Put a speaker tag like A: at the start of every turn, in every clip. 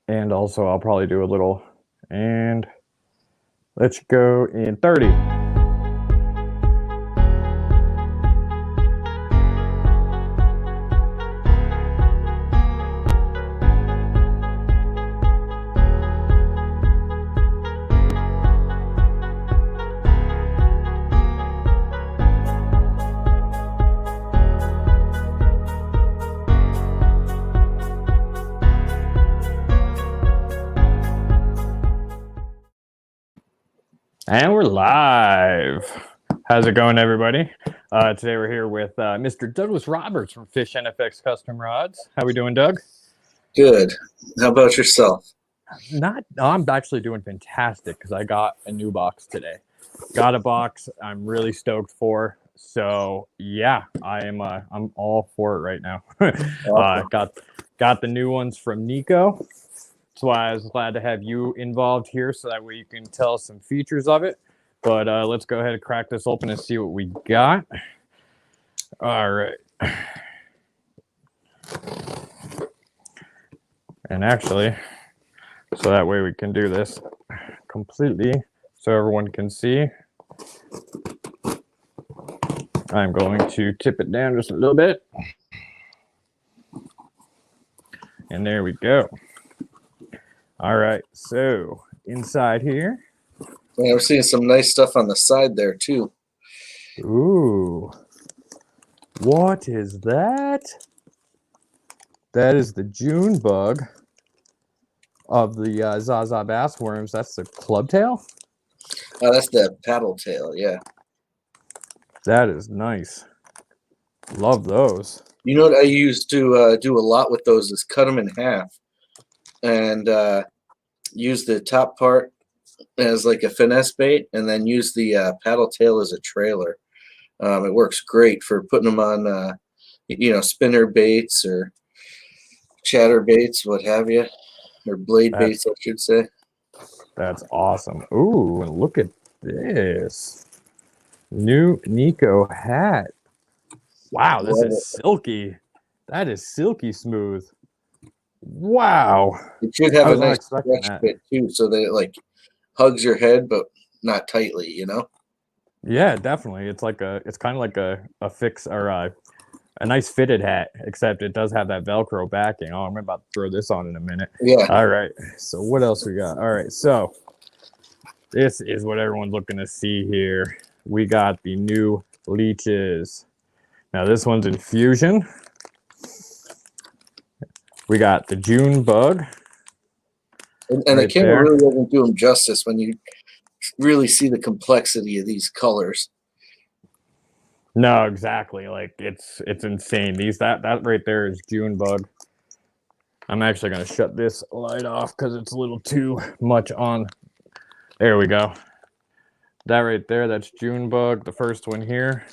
A: And also I'll probably do a little, and let's go in 30. And we're live. How's it going, everybody? Today we're here with Mr. Douglas Roberts from Fish NFX Custom Rods. How we doing, Doug?
B: Good. How about yourself?
A: I'm actually doing fantastic because I got a new box today. Got a box I'm really stoked for. So yeah, I'm all for it right now.
B: Awesome.
A: Got the new ones from Nikko. That's why I was glad to have you involved here so that way you can tell us some features of it. But let's go ahead and crack this open and see what we got. All right. And actually, so that way we can do this completely so everyone can see. I'm going to tip it down just a little bit. And there we go. All right, so inside here.
B: Yeah, we're seeing some nice stuff on the side there too.
A: Ooh, what is that? That is the June bug of the Zaza bass worms. That's the club tail.
B: Oh, that's the paddle tail, yeah.
A: That is nice. Love those.
B: You know what I used to do a lot with those is cut them in half and use the top part as like a finesse bait and then use the paddle tail as a trailer. It works great for putting them on, spinner baits or chatter baits, what have you, or blade baits, I should say.
A: That's awesome. Ooh, and look at this. New Nikko hat. Wow, this is silky. That is silky smooth. Wow.
B: It should have a nice stretch bit too, so that it like hugs your head, but not tightly, you know?
A: Yeah, definitely. It's kind of like a fix or a nice fitted hat, except it does have that Velcro backing. Oh, I'm about to throw this on in a minute.
B: Yeah.
A: All right. So what else we got? All right. So this is what everyone's looking to see here. We got the new Leeches. Now this one's in fusion. We got the June bug.
B: And the camera really doesn't do them justice when you really see the complexity of these colors.
A: No, exactly. Like it's insane. That right there is June bug. I'm actually gonna shut this light off because it's a little too much on. There we go. That right there, that's June bug. The first one here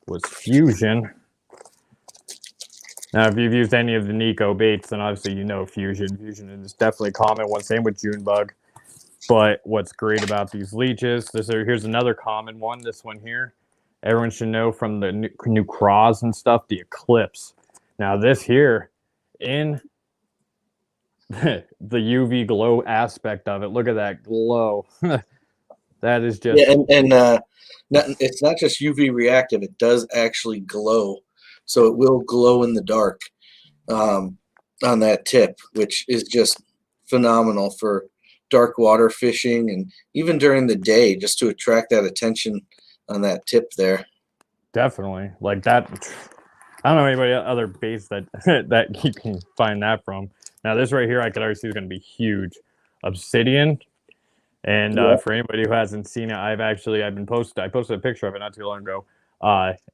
A: was fusion. Now, if you've used any of the Nikko baits, then obviously you know fusion. Fusion is definitely common one. Same with June bug. But what's great about these leeches, here's another common one. This one here, everyone should know from the new craws and stuff, the Eclipse. Now this here, in the UV glow aspect of it, look at that glow. That is just...
B: Yeah, and it's not just UV reactive. It does actually glow. So it will glow in the dark on that tip, which is just phenomenal for dark water fishing and even during the day, just to attract that attention on that tip there.
A: Definitely. Like that. I don't know anybody other baits that that you can find that from. Now this right here, I could already see is going to be huge. Obsidian. And for anybody who hasn't seen it, I posted a picture of it not too long ago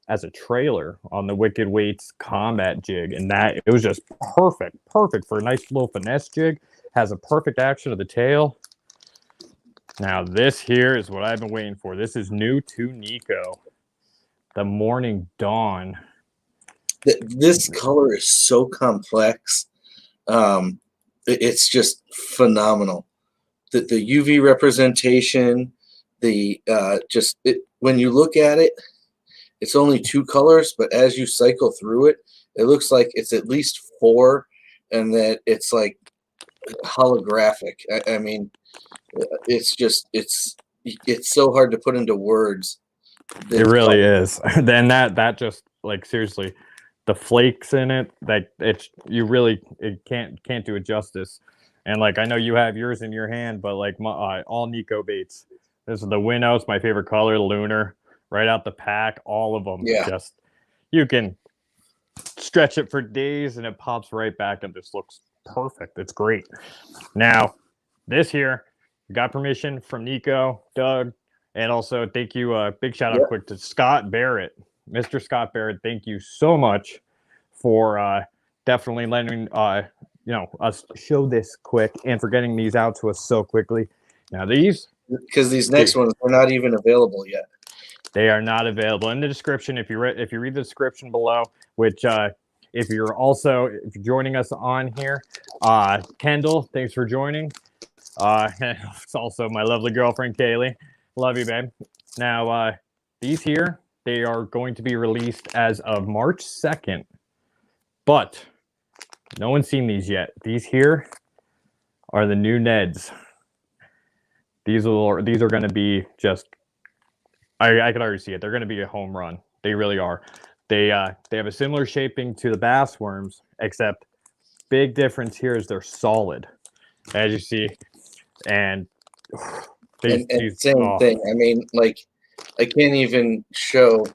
A: as a trailer on the Wicked Weights combat jig, and it was just perfect for a nice little finesse jig. Has a perfect action of the tail. Now this here is what I've been waiting for. This is new to Nikko, the Morning Dawn.
B: This color is so complex. It's just phenomenal. The UV representation, when you look at it, it's only 2 colors, but as you cycle through it, it looks like it's at least 4, and that it's like holographic. I mean, it's just it's so hard to put into words.
A: It really is. Then that just like seriously, the flakes in it, like it can't do it justice. And like I know you have yours in your hand, but like my all Nikko baits. This is the Winnows, my favorite color, lunar, right out the pack. All of them,
B: Yeah.
A: just you can stretch it for days and it pops right back and just looks perfect. It's great. Now, this here got permission from Nikko, Doug, and also thank you. Big shout out quick to Scott Barrett, Mr. Scott Barrett. Thank you so much for definitely letting us show this quick and for getting these out to us so quickly. Now
B: because these next ones are not even available yet.
A: They are not available in the description. If you read the description below, which if you're joining us on here, Kendall, thanks for joining. It's also my lovely girlfriend Kaylee. Love you, babe. Now these here, they are going to be released as of March 2nd, but no one's seen these yet. These here are the new Neds. These are going to be just. I can already see it. They're going to be a home run. They really are. They have a similar shaping to the bass worms, except big difference here is they're solid, as you see. And
B: Same thing. I mean, like, I can't even show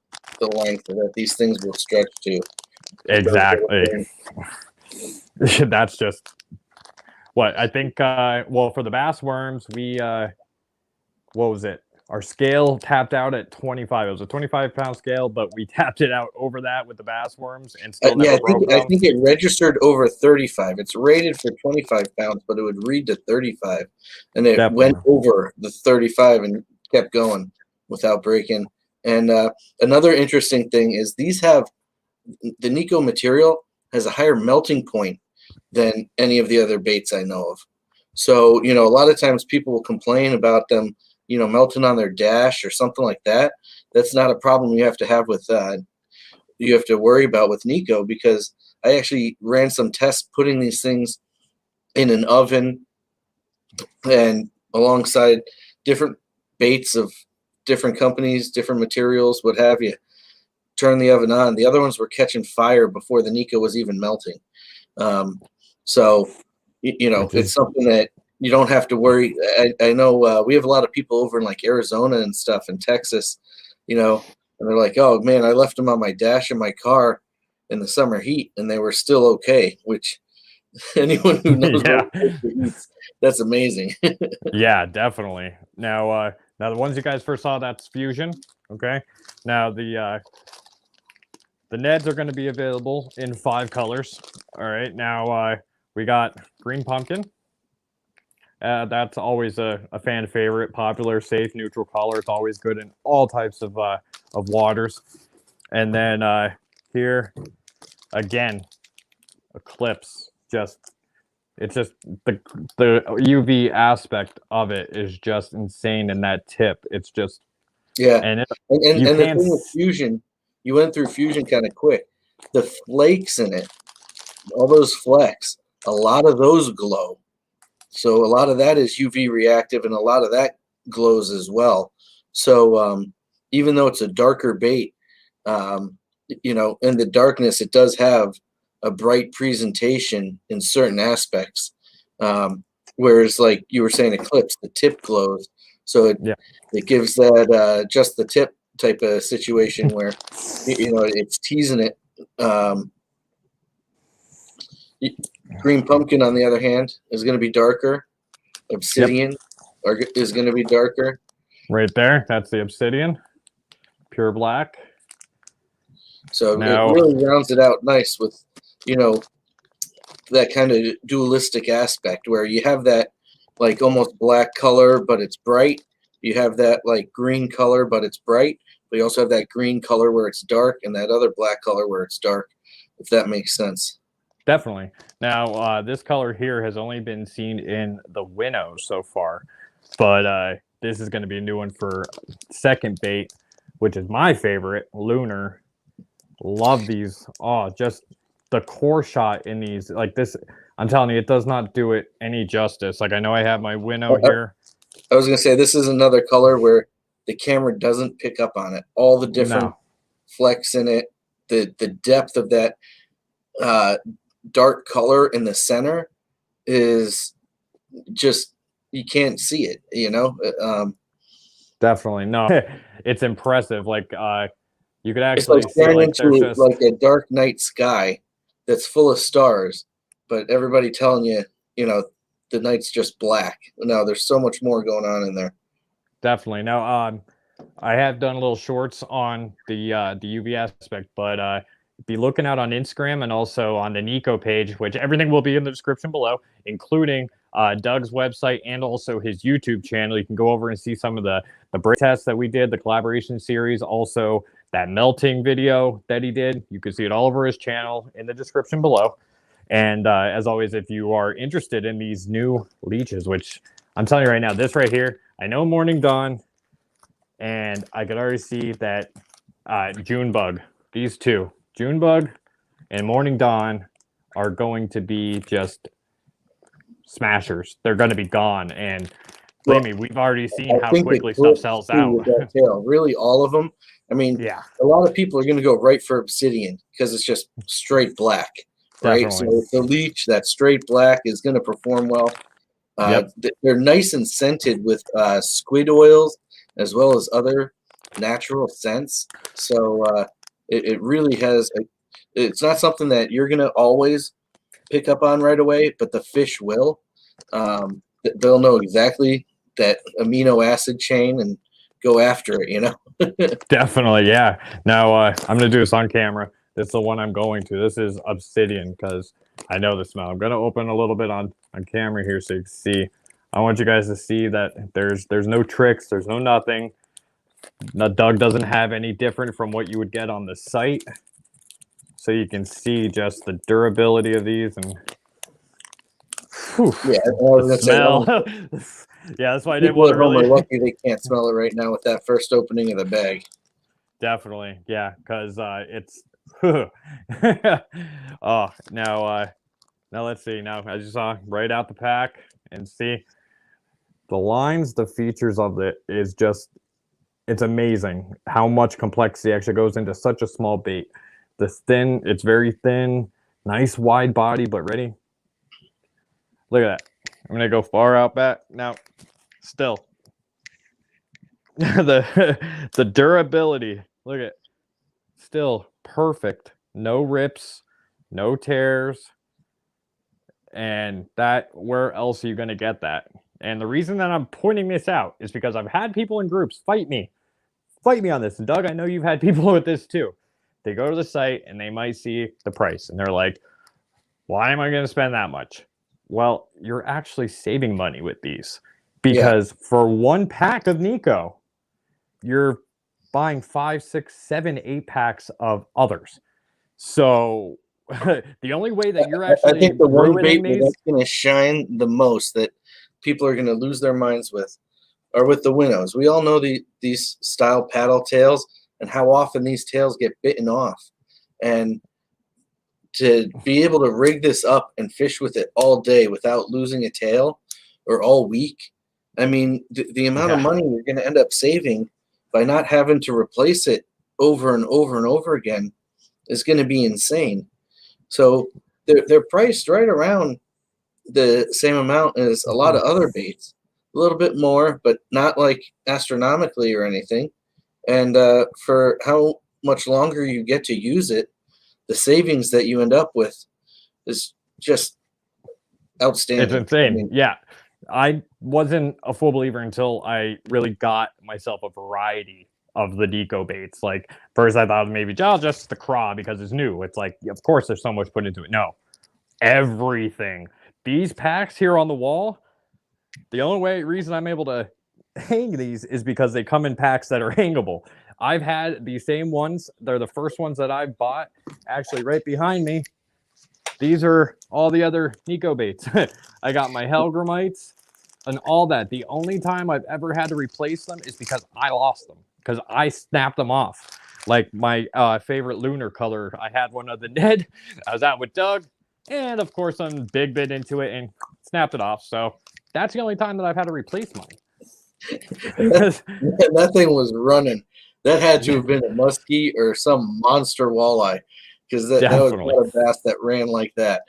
B: the length that these things will stretch to.
A: Exactly. That's just what I think. Well, for the bass worms, we what was it? Our scale tapped out at 25. It was a 25-pound scale, but we tapped it out over that with the bass worms and still never broke them.
B: I think it registered over 35. It's rated for 25 pounds, but it would read to 35. And it went over the 35 and kept going without breaking. And another interesting thing is these have the Nikko material has a higher melting point than any of the other baits I know of. So, a lot of times people will complain about them melting on their dash or something like that. That's not a problem you have to worry about with Nikko, because I actually ran some tests putting these things in an oven and alongside different baits of different companies, different materials, what have you. Turn the oven on. The other ones were catching fire before the Nikko was even melting. So, it's something that you don't have to worry. I know we have a lot of people over in like Arizona and stuff in Texas, and they're like, oh man, I left them on my dash in my car in the summer heat and they were still okay, which anyone who knows that's amazing.
A: Yeah, definitely. Now the ones you guys first saw, that's Fusion. Okay. Now the Neds are going to be available in 5 colors. All right. Now we got green pumpkin. That's always a fan favorite, popular, safe, neutral color. It's always good in all types of waters. And then here, again, Eclipse. It's just the UV aspect of it is just insane in that tip. It's just
B: and the thing with Fusion, you went through Fusion kind of quick. The flakes in it, all those flecks, a lot of those glow. So a lot of that is UV reactive, and a lot of that glows as well. So even though it's a darker bait, in the darkness, it does have a bright presentation in certain aspects. Whereas, like you were saying, Eclipse, the tip glows. So it gives that just the tip type of situation where, it's teasing it. Green pumpkin, on the other hand, is going to be darker. Obsidian is going to be darker.
A: Right there, that's the Obsidian, pure black.
B: So it really rounds it out nice with, that kind of dualistic aspect where you have that like almost black color, but it's bright. You have that like green color, but it's bright. But you also have that green color where it's dark, and that other black color where it's dark, if that makes sense.
A: Definitely. Now, this color here has only been seen in the Winnows so far, but this is going to be a new one for second bait, which is my favorite, Lunar. Love these. Oh, just the core shot in these. Like this, I'm telling you, it does not do it any justice. Like I know I have my winnow here.
B: I was gonna say this is another color where the camera doesn't pick up on it. All the different flecks in it, the depth of that dark color in the center is just, you can't see it, you know.
A: Definitely no. It's impressive. Like you could
B: It's
A: actually
B: like
A: see
B: staring
A: like
B: into
A: there's just
B: like a dark night sky that's full of stars, but everybody telling you, you know, the night's just black. No, there's so much more going on in there.
A: definitely no. I have done little shorts on the UV aspect, but be looking out on Instagram and also on the Nikko page, which everything will be in the description below, including Doug's website and also his YouTube channel. You can go over and see some of the break tests that we did, the collaboration series, also that melting video that he did. You can see it all over his channel in the description below. And as always, if you are interested in these new leeches, which I'm telling you right now, this right here, I know Morning Dawn, and I could already see that June Bug, these two, June Bug and Morning Dawn, are going to be just smashers. They're going to be gone. And believe me, we've already seen how quickly stuff sells out.
B: With that tail. Really, all of them. I mean,
A: Yeah,
B: a lot of people are going to go right for Obsidian because it's just straight black, right?
A: definitely.
B: So the Leech, that straight black, is going to perform well.
A: Yep.
B: They're nice and scented with squid oils as well as other natural scents. So it really has it's not something that you're going to always pick up on right away, but the fish will. They'll know exactly that amino acid chain and go after it, you know?
A: Definitely, yeah. Now I'm gonna do this on camera. This is the one I'm going to. This is Obsidian because I know the smell. I'm gonna open a little bit on camera here so you can see. I want you guys to see that there's no tricks, there's no nothing. No, Doug doesn't have any different from what you would get on the site. So you can see just the durability of these and whew,
B: Yeah, I
A: the
B: was gonna
A: smell.
B: say,
A: Yeah, that's why I didn't
B: people
A: want
B: at
A: to
B: home are
A: really.
B: lucky they can't smell it right now with that first opening of the bag.
A: Definitely, yeah, because it's. Oh, now let's see. Now, as you saw, right out the pack and see the lines, the features of it is just, it's amazing how much complexity actually goes into such a small bait. It's very thin, nice wide body, but ready. Look at that. I'm gonna go far out back now. Still, the durability. Look at, still perfect. No rips, no tears. And that, where else are you going to get that? And the reason that I'm pointing this out is because I've had people in groups fight me on this. And Doug, I know you've had people with this too. They go to the site and they might see the price and they're like, why am I going to spend that much? Well, you're actually saving money with these because for one pack of Nikko, you're buying 5, 6, 7, 8 packs of others. So the only way that you're actually
B: I think the one bait
A: these,
B: that's going to shine the most, that people are going to lose their minds with, are with the winnows. We all know these style paddle tails and how often these tails get bitten off. And to be able to rig this up and fish with it all day without losing a tail, or all week, I mean, the amount of money you're going to end up saving by not having to replace it over and over and over again is going to be insane. So they're priced right around the same amount as a lot of other baits, a little bit more, but not like astronomically or anything. And for how much longer you get to use it, the savings that you end up with is just outstanding.
A: It's insane.
B: I mean,
A: yeah. I wasn't a full believer until I really got myself a variety of the Nikko baits. Like first I thought maybe just the craw because it's new. It's like, of course there's so much put into it. No, everything. These packs here on the wall, the only reason I'm able to hang these is because they come in packs that are hangable. I've had the same ones. They're the first ones that I bought. Actually, right behind me, these are all the other Nikko baits. I got my Helgramites and all that. The only time I've ever had to replace them is because I lost them, because I snapped them off. Like my favorite lunar color, I had one of the Ned. I was out with Doug. and of course, I'm big bit into it and snapped it off. So that's the only time that I've had to replace mine.
B: And that thing was running. That had to have been a muskie or some monster walleye, because that was not a bass that ran like that.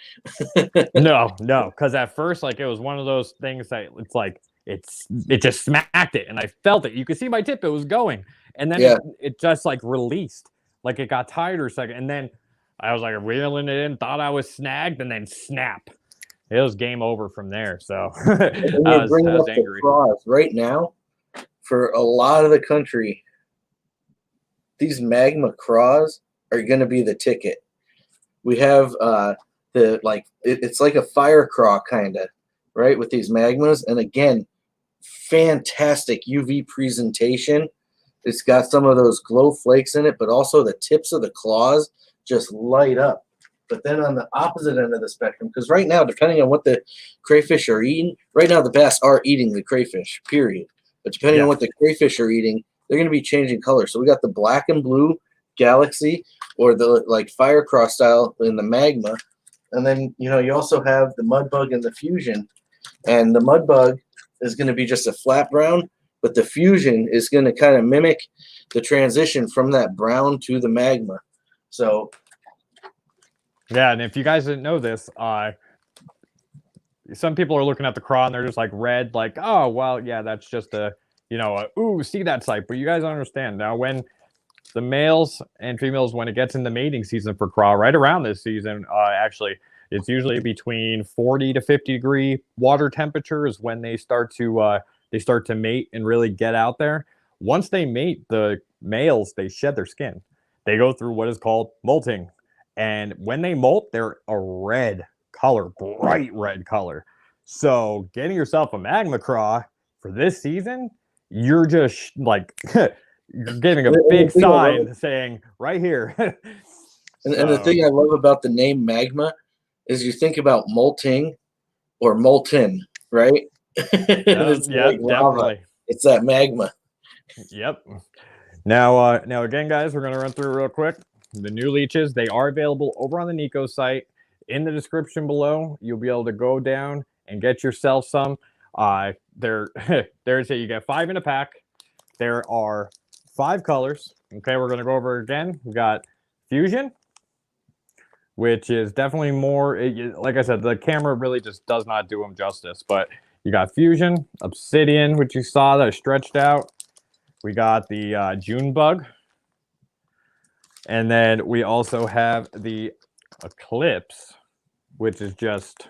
A: No, because at first, like, it was one of those things that it's like it just smacked it, and I felt it. You could see my tip; it was going, and then it just like released, like it got tired or second, and then I was like reeling it in, thought I was snagged, and then snap. It was game over from there. So I was angry.
B: Right now, for a lot of the country, these Magma Craws are going to be the ticket. We have it's like a fire craw kind of, right, with these magmas. And again, fantastic UV presentation. It's got some of those glow flakes in it, but also the tips of the claws just light up. But then on the opposite end of the spectrum, because right now, depending on what the crayfish are eating, right now the bass are eating the crayfish, period. But depending on what the crayfish are eating, they're going to be changing color. So we got the black and blue Galaxy, or the like fire cross style in the Magma. And then, you also have the mud bug and the fusion. And the mud bug is going to be just a flat brown, but the fusion is going to kind of mimic the transition from that brown to the Magma. So
A: yeah, and if you guys didn't know this, some people are looking at the craw and they're just like red, like, oh, well, yeah, that's just ooh, see that sight. But you guys understand now, when the males and females, when it gets in the mating season for craw, right around this season, actually, it's usually between 40 to 50 degree water temperature is when they start to mate and really get out there. Once they mate, the males, they shed their skin. They go through what is called molting. And when they molt, they're a red color, bright red color. So getting yourself a Magma Craw for this season, you're just like you're giving a big sign saying right here.
B: And the thing I love about the name Magma is you think about molting or molten, right? It's
A: definitely.
B: It's that magma.
A: Yep. Now again, guys, we're gonna run through real quick. The new leeches, they are available over on the Nikko site. In the description below, you'll be able to go down and get yourself some. There's you get 5 in a pack. There are 5 colors. Okay, we're gonna go over again. We got Fusion, which is definitely more. Like I said, the camera really just does not do them justice. But you got Fusion, Obsidian, which you saw that stretched out. We got the June Bug. And then we also have the Eclipse, which is just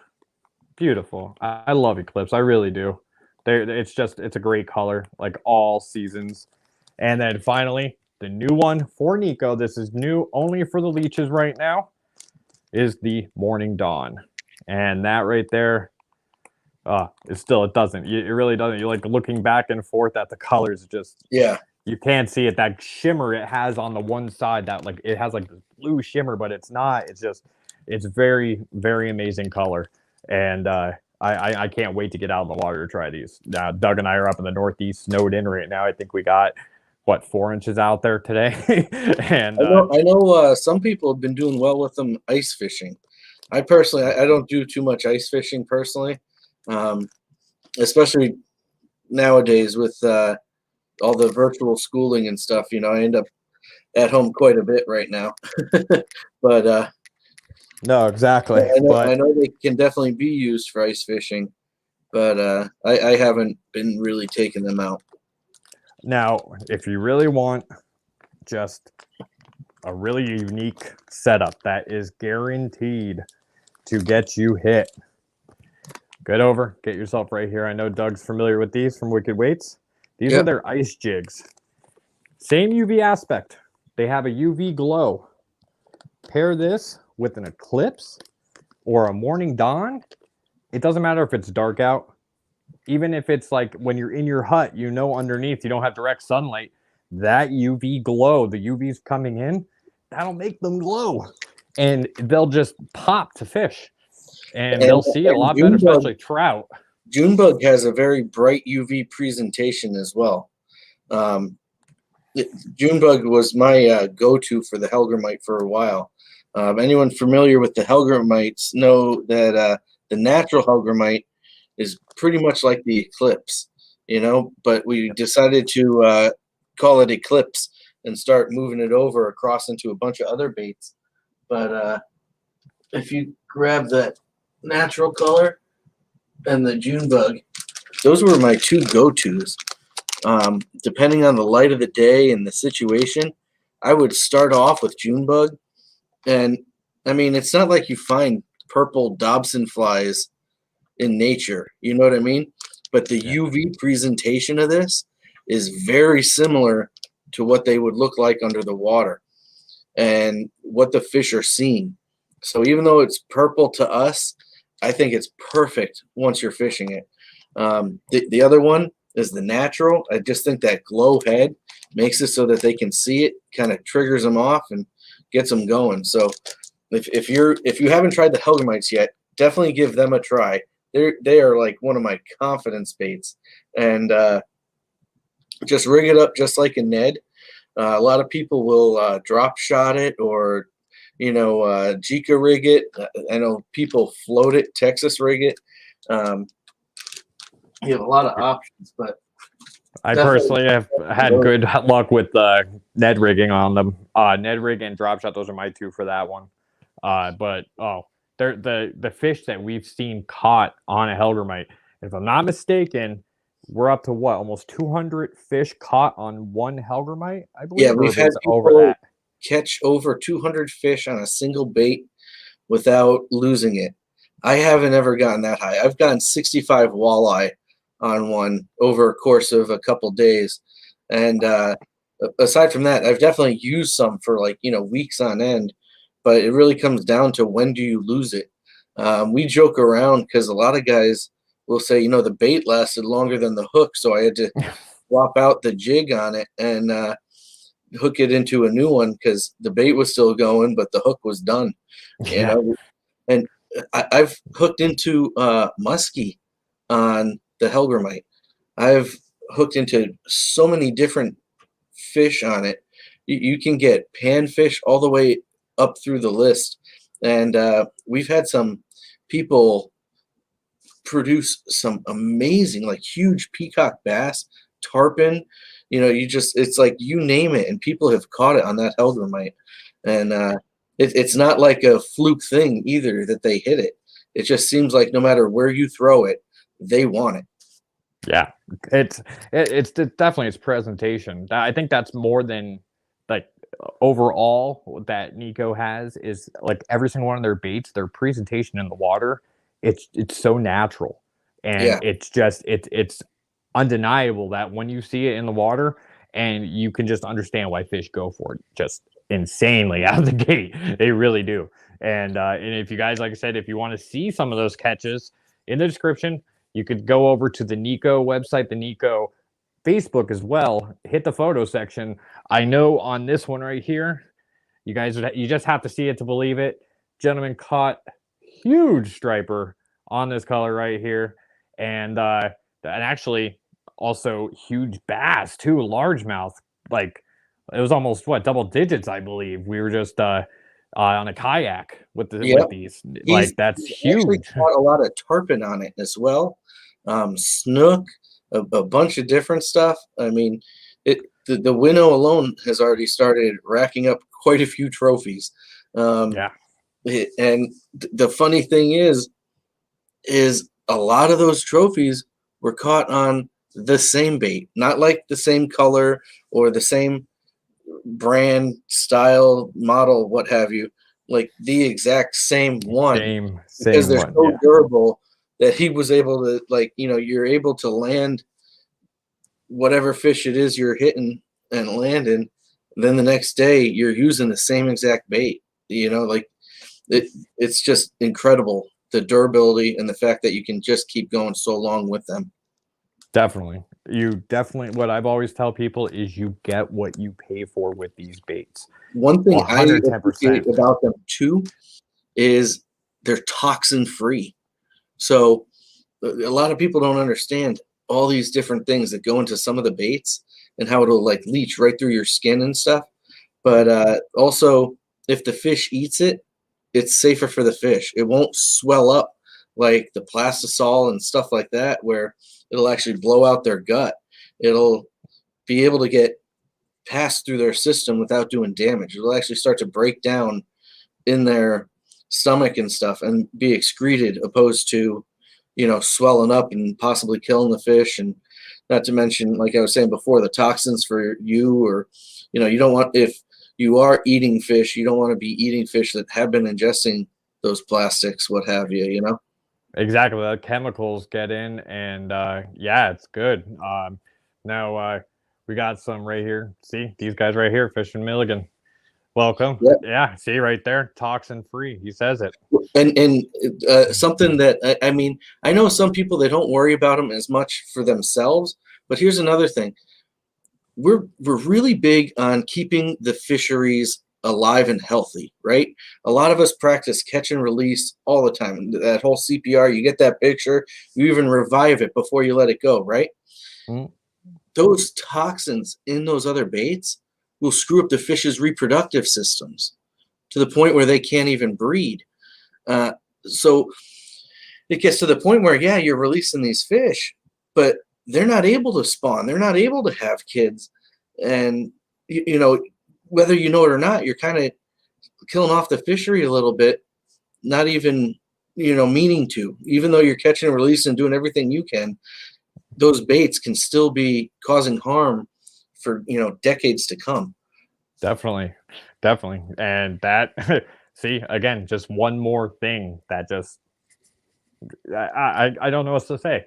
A: beautiful. I love Eclipse. I really do. It's a great color, like all seasons. And then finally, the new one for Nikko, this is new only for the leeches right now, is the Morning Dawn. And that right there, it doesn't. It really doesn't. You're like looking back and forth at the colors, just you can't see it. That shimmer it has on the one side, that like it has like this blue shimmer, but it's not. It's very, very amazing color. And I can't wait to get out of the water to try these. Now, Doug and I are up in the Northeast, snowed in right now. I think we got 4 inches out there today. And
B: I know some people have been doing well with them ice fishing. I personally, I don't do too much ice fishing personally, especially nowadays with all the virtual schooling and stuff. I end up at home quite a bit right now. But
A: no, exactly.
B: I know they can definitely be used for ice fishing, but I haven't been really taking them out.
A: Now, if you really want just a really unique setup that is guaranteed to get you hit, get yourself right here. I know Doug's familiar with these from Wicked Weights. These are their ice jigs. Same UV aspect. They have a UV glow. Pair this with an Eclipse or a Morning Dawn. It doesn't matter if it's dark out. Even if it's like when you're in your hut, underneath you don't have direct sunlight. That UV glow, the UV's coming in, that'll make them glow. And they'll just pop to fish. And they'll see it a lot better, especially trout.
B: Junebug has a very bright UV presentation as well. Junebug was my go-to for the Hellgrammite for a while. Anyone familiar with the Hellgrammites know that the natural Hellgrammite is pretty much like the Eclipse, but we decided to call it Eclipse and start moving it over across into a bunch of other baits. But if you grab that natural color and the June bug, those were my two go-tos. Depending on the light of the day and the situation, I would start off with June bug. And I mean, it's not like you find purple Dobson flies in nature, you know what I mean? But the UV presentation of this is very similar to what they would look like under the water and what the fish are seeing. So even though it's purple to us, I think it's perfect once you're fishing it. The other one is the natural. I just think that glow head makes it so that they can see it, kind of triggers them off and gets them going. So if you haven't tried the Hellgrammites yet, definitely give them a try. They are like one of my confidence baits, and just rig it up just like a Ned. A lot of people will drop shot it or Jika rig it. I know people float it, Texas rig it. You have a lot of options, but
A: I personally have had good luck with Ned rigging on them. Ned rig and drop shot, those are my two for that one. But they're the fish that we've seen caught on a Hellgrammite, if I'm not mistaken, we're up to what, almost 200 fish caught on one Hellgrammite, I believe.
B: Yeah, we've had
A: over that.
B: Catch over 200 fish on a single bait without losing it. I haven't ever gotten that high. I've gotten 65 walleye on one over a course of a couple days, and aside from that, I've definitely used some for weeks on end. But it really comes down to when do you lose it. We joke around because a lot of guys will say, the bait lasted longer than the hook, so I had to swap out the jig on it and hook it into a new one because the bait was still going, but the hook was done. And I've hooked into muskie on the Hellgrammite. I've hooked into so many different fish on it. You can get panfish all the way up through the list, and we've had some people produce some amazing, huge peacock bass, tarpon. It's like you name it, and people have caught it on that Hellgrammite, and it's not like a fluke thing either that they hit it. It just seems like no matter where you throw it, they want it.
A: Yeah, it's definitely its presentation. I think that's more than overall that Nikko has is every single one of their baits, their presentation in the water, it's so natural, and it's undeniable that when you see it in the water, and you can just understand why fish go for it just insanely out of the gate. They really do. And if you guys, like I said, if you want to see some of those catches, in the description you could go over to the Nikko website, the Nikko Facebook as well. Hit the photo section. I know on this one right here, you just have to see it to believe it. Gentleman caught huge striper on this color right here, and actually also huge bass too, largemouth. It was almost double digits, I believe. We were just on a kayak with these. That's huge.
B: Caught a lot of tarpon on it as well. Snook. A bunch of different stuff. I mean, the winnow alone has already started racking up quite a few trophies. And the funny thing is a lot of those trophies were caught on the same bait, not like the same color or the same brand, style, model, what have you, like the exact same one.
A: Same
B: because they're
A: one,
B: so durable that he was able to, you're able to land whatever fish it is you're hitting and landing. Then the next day you're using the same exact bait. It's just incredible, the durability and the fact that you can just keep going so long with them.
A: Definitely. What I've always tell people is you get what you pay for with these baits.
B: One thing I appreciate about them too is they're toxin free. So a lot of people don't understand all these different things that go into some of the baits and how it'll leach right through your skin and stuff. But also if the fish eats it, it's safer for the fish. It won't swell up like the plastisol and stuff like that, where it'll actually blow out their gut. It'll be able to get passed through their system without doing damage. It'll actually start to break down in their stomach and stuff and be excreted, opposed to, swelling up and possibly killing the fish. And not to mention, like I was saying before, the toxins for you, or, you don't want, if you are eating fish, you don't want to be eating fish that have been ingesting those plastics, what have you,
A: Exactly. The chemicals get in, and yeah, it's good. Now we got some right here. See these guys right here, Fishing Milligan. Welcome.
B: Yep.
A: Yeah, see right there, toxin free. He says it.
B: And something that I mean, I know some people, they don't worry about them as much for themselves, but here's another thing. We're really big on keeping the fisheries alive and healthy, right? A lot of us practice catch and release all the time. That whole CPR, you get that picture, you even revive it before you let it go, right?
A: Mm.
B: Those toxins in those other baits will screw up the fish's reproductive systems to the point where they can't even breed. So it gets to the point where, yeah, you're releasing these fish, but they're not able to spawn. They're not able to have kids. And, whether you know it or not, you're kind of killing off the fishery a little bit, not even, meaning to. Even though you're catching and releasing and doing everything you can, those baits can still be causing harm for, decades to come.
A: Definitely. And that, see, again, just one more thing that just, I don't know what to say.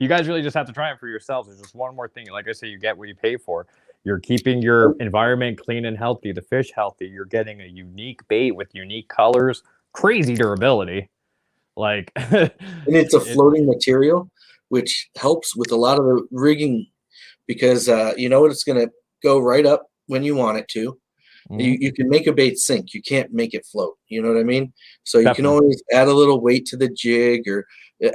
A: You guys really just have to try it for yourselves. There's just one more thing. Like I say, you get what you pay for. You're keeping your environment clean and healthy, the fish healthy. You're getting a unique bait with unique colors, crazy durability. Like,
B: and it's a floating material, which helps with a lot of the rigging, because it's going to go right up when you want it to. You can make a bait sink. You can't make it float. You know what I mean? So you can always add a little weight to the jig, or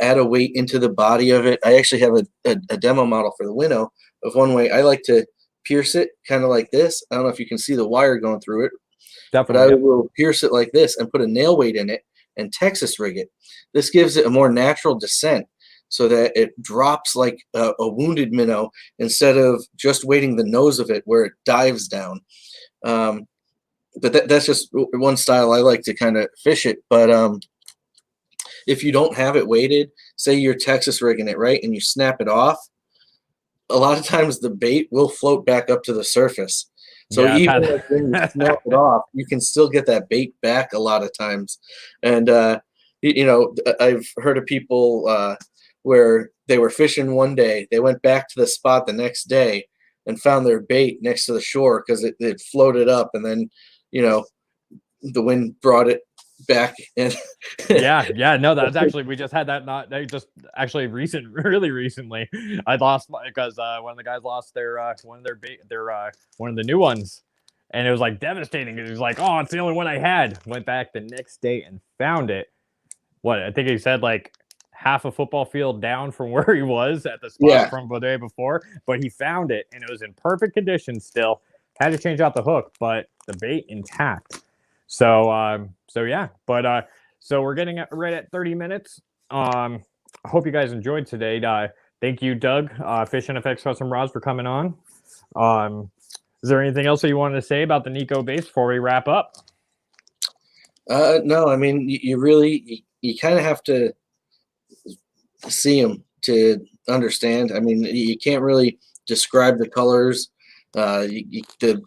B: add a weight into the body of it. I actually have a demo model for the Winnow of one way. I like to pierce it kind of like this. I don't know if you can see the wire going through it. But I will pierce it like this and put a nail weight in it and Texas rig it. This gives it a more natural descent, so that it drops like a wounded minnow, instead of just weighting the nose of it where it dives down. But that's just one style I like to kind of fish it. But if you don't have it weighted, say you're Texas rigging it, right, and you snap it off, a lot of times the bait will float back up to the surface. So even like when you snap it off, you can still get that bait back a lot of times. And I've heard of people where they were fishing one day, they went back to the spot the next day and found their bait next to the shore because it floated up, and then the wind brought it back. And
A: no, that's actually, we just had that, not just actually really recently. I lost because one of the guys lost their one of their bait, one of the new ones, and it was like devastating. It was like, oh, it's the only one I had. Went back the next day and found it. What, I think he said like half a football field down from where he was at the spot from the day before, but he found it and it was in perfect condition still. Had to change out the hook, but the bait intact. So so we're getting right at 30 minutes. I hope you guys enjoyed today. Thank you, Doug, Fish NFX Custom Rods, for coming on. Is there anything else that you wanted to say about the Nikko baits before we wrap up?
B: No, I mean, you kind of have to see them to understand. I mean, you can't really describe the colors. The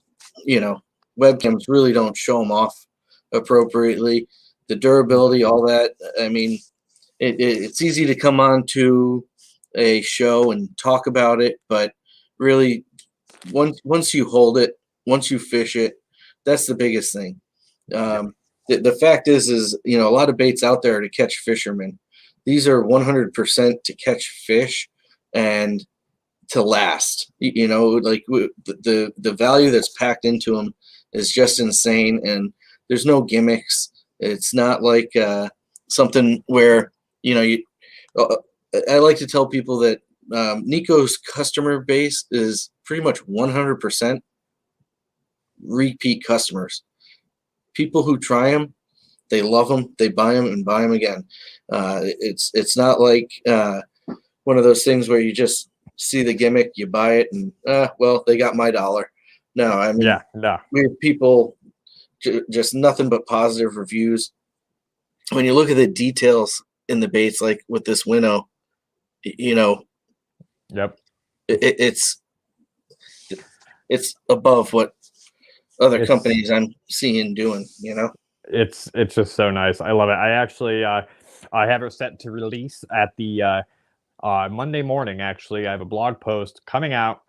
B: webcams really don't show them off appropriately. The durability, all that. I mean, it's easy to come on to a show and talk about it, but really, once you hold it, once you fish it, that's the biggest thing. The fact is a lot of baits out there to catch fishermen. These are 100% to catch fish and to last. Like the value that's packed into them is just insane, and there's no gimmicks. It's not like something where I like to tell people that Nikko's customer base is pretty much 100% repeat customers. people who try them, they love them, they buy them and buy them again. It's not like one of those things where you just see the gimmick, you buy it, and well, they got my dollar. No, I mean,
A: Yeah, no.
B: we have people just nothing but positive reviews. When you look at the details in the baits, like with this winnow, you know,
A: Yep.
B: it's above what other companies I'm seeing doing, you know.
A: It's just so nice. I love it. I actually I have it set to release at the Monday morning. Actually, I have a blog post coming out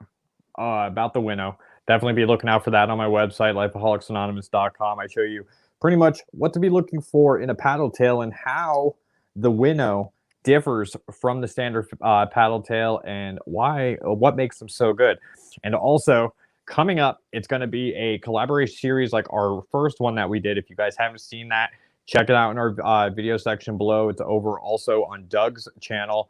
A: about the winnow. Definitely be looking out for that on my website, lifeaholics.anonymous.com. I show you pretty much what to be looking for in a paddle tail and how the winnow differs from the standard paddle tail and what makes them so good. And also coming up, it's going to be a collaboration series like our first one that we did. If you guys haven't seen that, check it out in our video section below. It's over also on Doug's channel.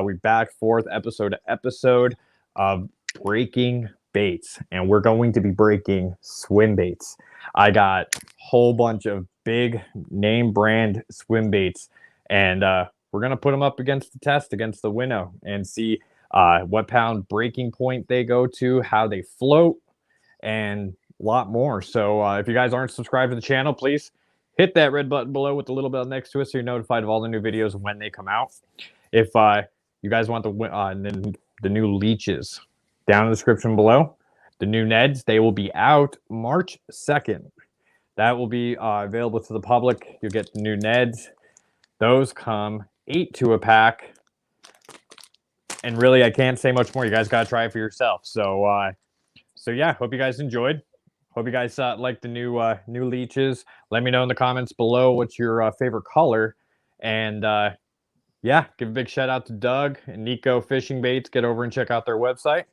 A: We back forth episode to episode of breaking baits, and we're going to be breaking swim baits. I got a whole bunch of big name brand swim baits, and we're going to put them up against the test, against the winnow, and see what pound breaking point they go to, how they float, and a lot more. So if you guys aren't subscribed to the channel, please hit that red button below with the little bell next to it so you're notified of all the new videos when they come out. If you guys want the new leeches, down in the description below, the new Neds, they will be out March 2nd. That will be available to the public. You'll get the new Neds. Those come 8 to a pack. And really, I can't say much more. You guys got to try it for yourself. So yeah, hope you guys enjoyed. Hope you guys like the new leeches. Let me know in the comments below what's your favorite color. And yeah, give a big shout out to Doug and Nikko Fishing Baits. Get over and check out their website.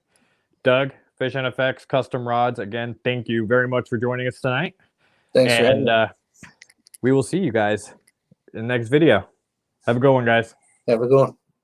A: Doug, Fish NFX Custom Rods. Again, thank you very much for joining us tonight.
B: Thanks for having me.
A: We will see you guys in the next video. Have a good one, guys.
B: Have a good one.